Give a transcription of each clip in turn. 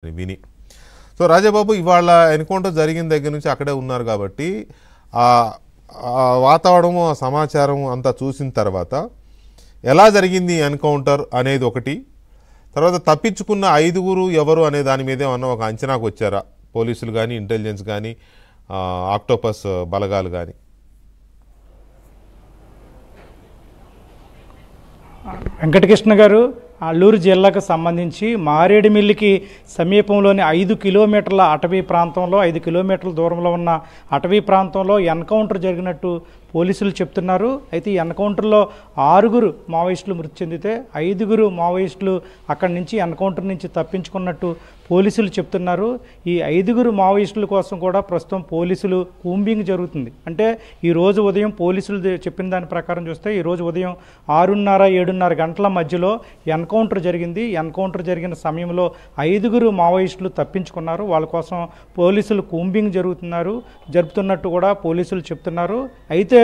విని సో రాజాబాబు ఇవాళ ఎన్కౌంటర్ జరిగిన దగ్గర నుంచి అక్కడే ఉన్నారు కాబట్టి ఆ వాతావరణము సమాచారం అంతా చూసిన తర్వాత ఎలా జరిగింది ఎన్కౌంటర్ అనేది ఒకటి, తర్వాత తప్పించుకున్న ఐదుగురు ఎవరు అనే దాని మీద ఏమన్నా ఒక అంచనాకు వచ్చారా పోలీసులు కానీ, ఇంటెలిజెన్స్ కానీ, ఆక్టోపస్ బలగాలు కానీ? వెంకటకృష్ణ గారు, అల్లూరు జిల్లాకు సంబంధించి మారేడుమిల్లికి సమీపంలోని 5 కిలోమీటర్ల అటవీ ప్రాంతంలో 5 కిలోమీటర్ల దూరంలో ఉన్న అటవీ ప్రాంతంలో ఎన్కౌంటర్ జరిగినట్టు పోలీసులు చెప్తున్నారు. అయితే ఈ ఎన్కౌంటర్లో 6 మావోయిస్టులు మృతి చెందితే 5 మావోయిస్టులు అక్కడి నుంచి ఎన్కౌంటర్ నుంచి తప్పించుకున్నట్టు పోలీసులు చెప్తున్నారు. ఈ 5 మావోయిస్టుల కోసం కూడా ప్రస్తుతం పోలీసులు కూంబింగ్ జరుగుతుంది. అంటే ఈరోజు ఉదయం పోలీసులు చెప్పిన దాని ప్రకారం చూస్తే ఈరోజు ఉదయం 6:30-7:30 గంటల మధ్యలో ఎన్కౌంటర్ జరిగింది. ఎన్కౌంటర్ జరిగిన సమయంలో 5 మావోయిస్టులు తప్పించుకున్నారు. వాళ్ళ కోసం పోలీసులు కూంబింగ్ జరుపుతున్నట్టు కూడా పోలీసులు చెప్తున్నారు. అయితే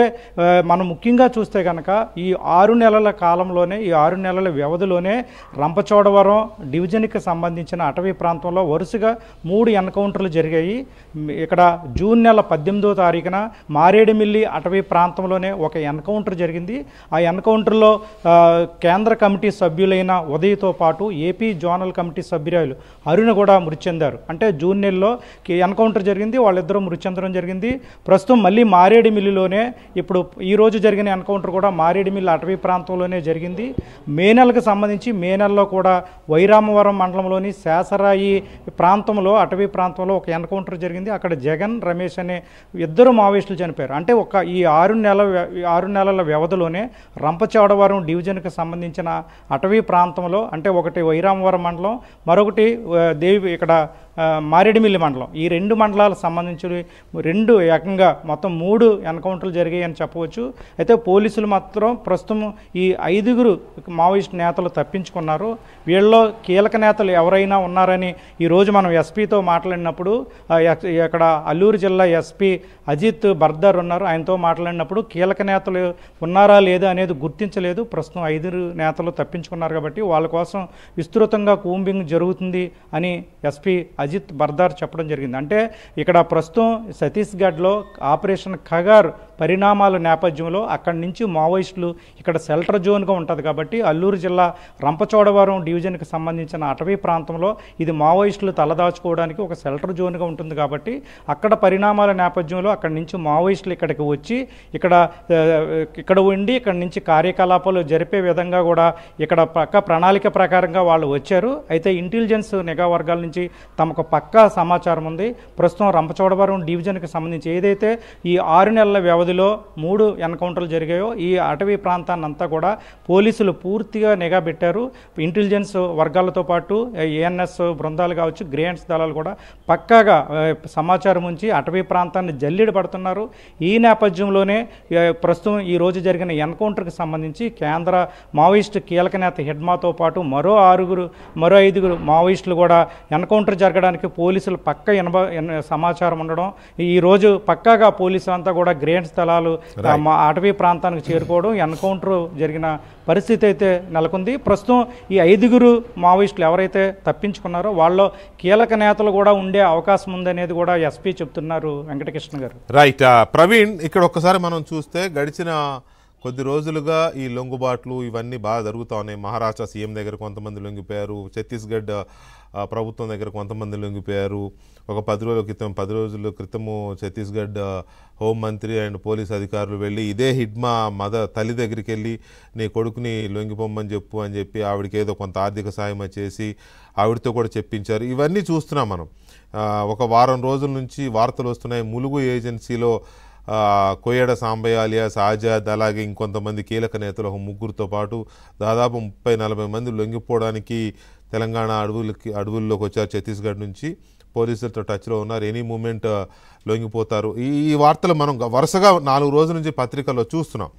మనం ముఖ్యంగా చూస్తే కనుక ఈ 6 నెలల కాలంలోనే, ఈ 6 నెలల వ్యవధిలోనే రంపచోడవరం డివిజన్కి సంబంధించిన అటవీ ప్రాంతంలో వరుసగా 3 ఎన్కౌంటర్లు జరిగాయి. ఇక్కడ జూన్ నెల 18వ తారీఖున మారేడుమిల్లి అటవీ ప్రాంతంలోనే ఒక ఎన్కౌంటర్ జరిగింది. ఆ ఎన్కౌంటర్లో కేంద్ర కమిటీ సభ్యులైన ఉదయ్తో పాటు ఏపీ జోనల్ కమిటీ సభ్యురాలు అరుణ కూడా మృతి చెందారు. అంటే జూన్ నెలలో ఎన్కౌంటర్ జరిగింది, వాళ్ళిద్దరూ మృతి చెందడం జరిగింది. ప్రస్తుతం మళ్ళీ మారేడుమిల్లిలోనే ఇప్పుడు ఈరోజు జరిగిన ఎన్కౌంటర్ కూడా మారేడుమిల్లి అటవీ ప్రాంతంలోనే జరిగింది. మే నెలకు సంబంధించి మే నెలలో కూడా వైరామవరం మండలంలోని శేషరాయి ప్రాంతంలో, అటవీ ప్రాంతంలో ఒక ఎన్కౌంటర్ జరిగింది. అక్కడ జగన్, రమేష్ అనే 2 మావోయిస్టులు చనిపోయారు. అంటే ఈ 6 నెలల వ్యవధిలోనే రంపచోడవరం డివిజన్కి సంబంధించిన అటవీ ప్రాంతంలో, అంటే ఒకటి వైరామవరం మండలం, మరొకటి ఇక్కడ మారేడుమిల్లి మండలం, ఈ 2 మండలాలకు సంబంధించి 2 ఏకంగా మొత్తం 3 ఎన్కౌంటర్లు జరిగాయి అని చెప్పవచ్చు. అయితే పోలీసులు మాత్రం ప్రస్తుతం ఈ 5 మావోయిస్ట్ నేతలు తప్పించుకున్నారు. వీళ్ళలో కీలక నేతలు ఎవరైనా ఉన్నారని ఈరోజు మనం ఎస్పీతో మాట్లాడినప్పుడు, ఇక్కడ అల్లూరు జిల్లా ఎస్పీ అజిత్ బర్దర్ ఉన్నారు, ఆయనతో మాట్లాడినప్పుడు కీలక నేతలు ఉన్నారా లేదా అనేది గుర్తించలేదు. ప్రస్తుతం 5 నేతలు తప్పించుకున్నారు కాబట్టి వాళ్ళ కోసం విస్తృతంగా కూంబింగ్ జరుగుతుంది అని ఎస్పీ అజిత్ బర్దార్ చెప్పడం జరిగింది. అంటే ఇక్కడ ప్రస్తుతం ఛత్తీస్గఢ్లో ఆపరేషన్ ఖగార్ పరిణామాల నేపథ్యంలో అక్కడి నుంచి మావోయిస్టులు ఇక్కడ షెల్టర్ జోన్గా ఉంటుంది కాబట్టి అల్లూరు జిల్లా రంపచోడవరం డివిజన్కి సంబంధించిన అటవీ ప్రాంతంలో ఇది మావోయిస్టులు తలదాచుకోవడానికి ఒక షెల్టర్ జోన్గా ఉంటుంది కాబట్టి అక్కడ పరిణామాల నేపథ్యంలో అక్కడి నుంచి మావోయిస్టులు ఇక్కడికి వచ్చి ఇక్కడ ఉండి ఇక్కడి నుంచి కార్యకలాపాలు జరిపే విధంగా కూడా ఇక్కడ పక్క ప్రణాళిక ప్రకారంగా వాళ్ళు వచ్చారు. అయితే ఇంటెలిజెన్స్ నిఘా వర్గాల నుంచి తమకు పక్కా సమాచారం ఉంది. ప్రస్తుతం రంపచోడవరం డివిజన్కి సంబంధించి ఏదైతే ఈ 6 నెలల వ్యవధిలో 3 ఎన్కౌంటర్లు జరిగాయో ఈ అటవీ ప్రాంతాన్ని అంతా కూడా పోలీసులు పూర్తిగా నిఘా పెట్టారు. ఇంటెలిజెన్స్ వర్గాలతో పాటు ఏఎన్ఎస్ బృందాలు కావచ్చు, గ్రేన్స్ దళాలు కూడా పక్కాగా సమాచారం ఉంచి అటవీ ప్రాంతాన్ని జల్లెడ పడుతున్నారు. ఈ నేపథ్యంలోనే ప్రస్తుతం ఈ రోజు జరిగిన ఎన్కౌంటర్కి సంబంధించి కేంద్ర మావోయిస్టు కీలక నేత హిడ్మాతో పాటు మరో 5 మావోయిస్టులు కూడా ఎన్కౌంటర్ జరగడానికి పోలీసులు పక్క సమాచారం ఉండడం, ఈరోజు పక్కాగా పోలీసులు అంతా కూడా గ్రేన్స్ దళాలు అటవీ ప్రాంతానికి చేరుకోవడం, ఎన్కౌంటర్ జరిగిన పరిస్థితి అయితే నెలకొంది. ప్రస్తుతం ఈ 5 మావోయిస్టులు ఎవరైతే తప్పించుకున్నారో వాళ్ళలో కీలక నేతలు కూడా ఉండే అవకాశం ఉందనేది కూడా ఎస్పీ చెప్తున్నారు. వెంకటకృష్ణ గారు, రైట్. ప్రవీణ్, ఇక్కడ ఒక్కసారి మనం చూస్తే గడిచిన కొద్ది రోజులుగా ఈ లొంగుబాట్లు ఇవన్నీ బాగా జరుగుతూ ఉన్నాయి. మహారాష్ట్ర సీఎం దగ్గర కొంతమంది లొంగిపోయారు, ఛత్తీస్గఢ్ ప్రభుత్వం దగ్గర కొంతమంది లొంగిపోయారు. ఒక 10 రోజుల క్రితము ఛత్తీస్గఢ్ హోంమంత్రి అండ్ పోలీస్ అధికారులు వెళ్ళి ఇదే హిడ్మా తల్లి దగ్గరికి వెళ్ళి నీ కొడుకుని లొంగిపోమ్మని చెప్పు అని చెప్పి ఆవిడకి ఏదో కొంత ఆర్థిక సాయం చేసి ఆవిడతో కూడా చెప్పించారు. ఇవన్నీ చూస్తున్నాం మనం. ఒక వారం రోజుల నుంచి వార్తలు వస్తున్నాయి. ములుగు ఏజెన్సీలో కొయ్యడ సాంబయ్య అలియాస్ ఆజాద్, అలాగే ఇంకొంతమంది కీలక నేతలు 3 పాటు దాదాపు 30-40 మంది లొంగిపోవడానికి తెలంగాణ అడవుల్లోకి వచ్చారు. ఛత్తీస్గఢ్ నుంచి పోలీసులతో టచ్లో ఉన్నారు. ఎనీ మూమెంట్ లొంగిపోతారు. ఈ వార్తలు మనం వరుసగా 4 రోజుల నుంచి పత్రికల్లో చూస్తున్నాం.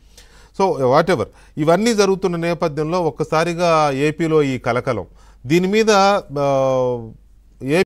సో వాట్ ఎవర్ ఇవన్నీ జరుగుతున్న నేపథ్యంలో ఒక్కసారిగా ఏపీలో ఈ కలకలం, దీని మీద